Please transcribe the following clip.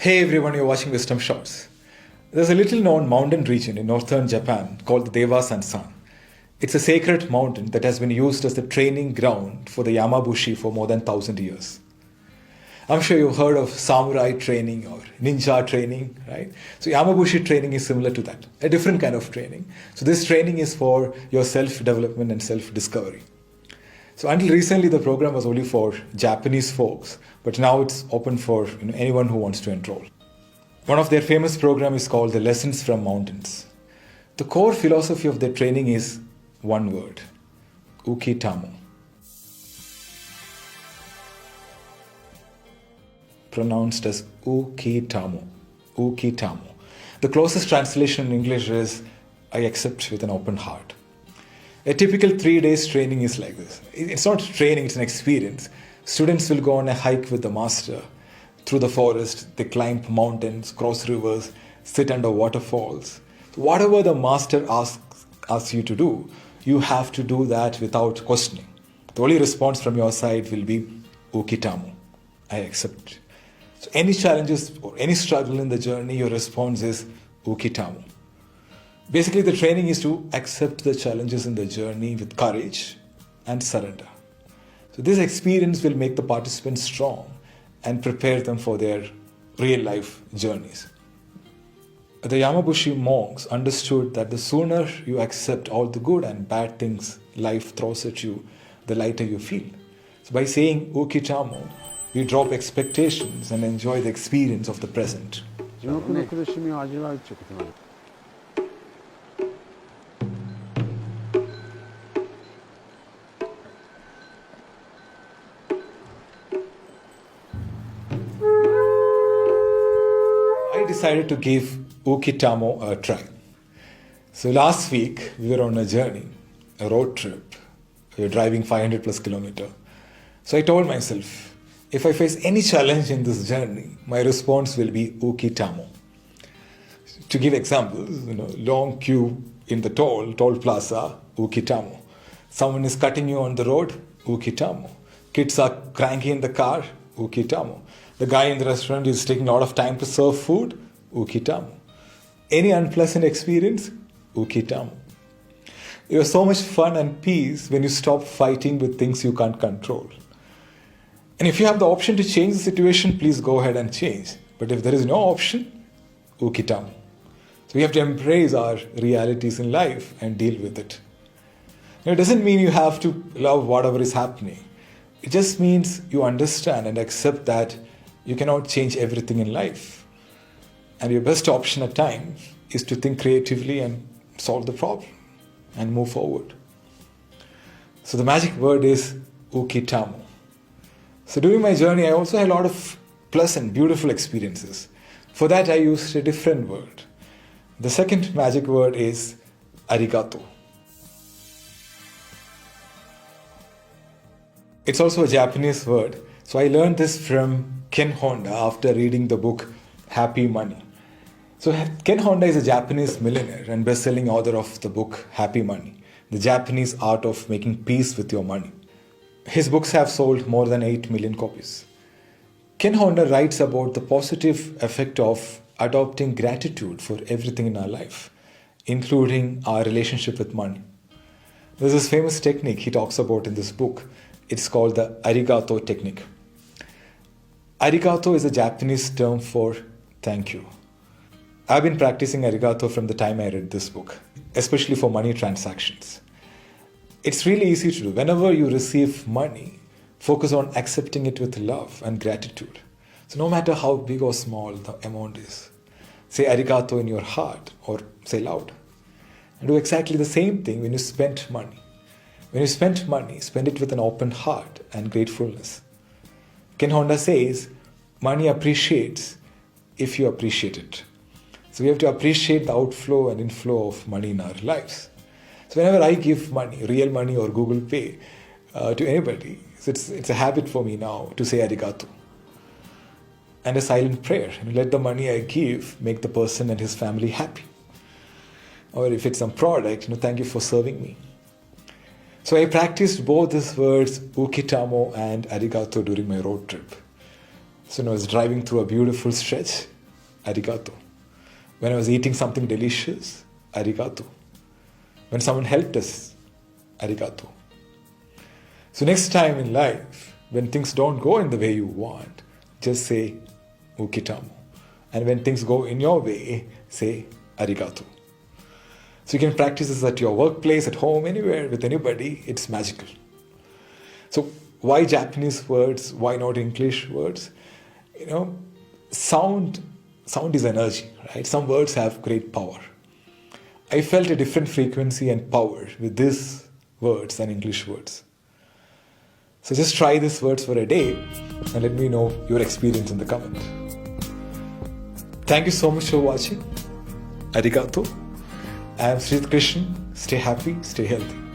Hey everyone, you're watching Wisdom Shots. There's a little known mountain region in northern Japan called the Dewasan-san. It's a sacred mountain that has been used as the training ground for the Yamabushi for more than 1,000 years. I'm sure you've heard of samurai training or ninja training, right? So Yamabushi training is similar to that, a different kind of training. So this training is for your self-development and self-discovery. So until recently, the program was only for Japanese folks, but now it's open for anyone who wants to enroll. One of their famous programs is called the Lessons from Mountains. The core philosophy of their training is one word, ukitamo. Pronounced as ukitamo. Ukitamo. The closest translation in English is I accept with an open heart. A typical 3 days training is like this. It's not training, it's an experience. Students will go on a hike with the master through the forest. They climb mountains, cross rivers, sit under waterfalls. Whatever the master asks you to do, you have to do that without questioning. The only response from your side will be ukitamo. I accept. So any challenges or any struggle in the journey, your response is ukitamo. Basically, the training is to accept the challenges in the journey with courage and surrender. So this experience will make the participants strong and prepare them for their real life journeys. The Yamabushi monks understood that the sooner you accept all the good and bad things life throws at you, the lighter you feel. So by saying ukitamo, you drop expectations and enjoy the experience of the present. I decided to give ukitamo a try. So last week we were on a journey, a road trip. We were driving 500 plus kilometers. So I told myself, if I face any challenge in this journey, my response will be ukitamo. To give examples, long queue in the toll plaza, ukitamo. Someone is cutting you on the road, ukitamo. Kids are cranky in the car, ukitamo. The guy in the restaurant is taking a lot of time to serve food, ukitamo. Any unpleasant experience, ukitamo. You have so much fun and peace when you stop fighting with things you can't control. And if you have the option to change the situation, please go ahead and change. But if there is no option, ukitamo. So we have to embrace our realities in life and deal with it. It doesn't mean you have to love whatever is happening. It just means you understand and accept that you cannot change everything in life. And your best option at times is to think creatively and solve the problem and move forward. So the magic word is ukitamo. So during my journey, I also had a lot of pleasant, beautiful experiences. For that, I used a different word. The second magic word is arigato. It's also a Japanese word. So I learned this from Ken Honda after reading the book Happy Money. So Ken Honda is a Japanese millionaire and best-selling author of the book Happy Money, the Japanese art of making peace with your money. His books have sold more than 8 million copies. Ken Honda writes about the positive effect of adopting gratitude for everything in our life, including our relationship with money. There's this famous technique he talks about in this book. It's called the arigato technique. Arigato is a Japanese term for thank you. I've been practicing arigato from the time I read this book, especially for money transactions. It's really easy to do. Whenever you receive money, focus on accepting it with love and gratitude. So no matter how big or small the amount is, say arigato in your heart or say loud. And do exactly the same thing when you spend money. When you spend money, spend it with an open heart and gratefulness. Ken Honda says, money appreciates if you appreciate it. So we have to appreciate the outflow and inflow of money in our lives. So whenever I give money, real money or Google Pay to anybody, it's a habit for me now to say arigato. And a silent prayer. Let the money I give make the person and his family happy. Or if it's some product, thank you for serving me. So I practiced both these words, ukitamo and arigato, during my road trip. So I was driving through a beautiful stretch arigato. When I was eating something delicious, arigato. When someone helped us, arigato. So next time in life, when things don't go in the way you want, just say ukitamo. And when things go in your way, say arigato. So you can practice this at your workplace, at home, anywhere, with anybody. It's magical. So why Japanese words? Why not English words? Sound is energy, right? Some words have great power. I felt a different frequency and power with these words than English words. So just try these words for a day and let me know your experience in the comment. Thank you so much for watching. Arigato. I am Sri Krishnan. Stay happy, stay healthy.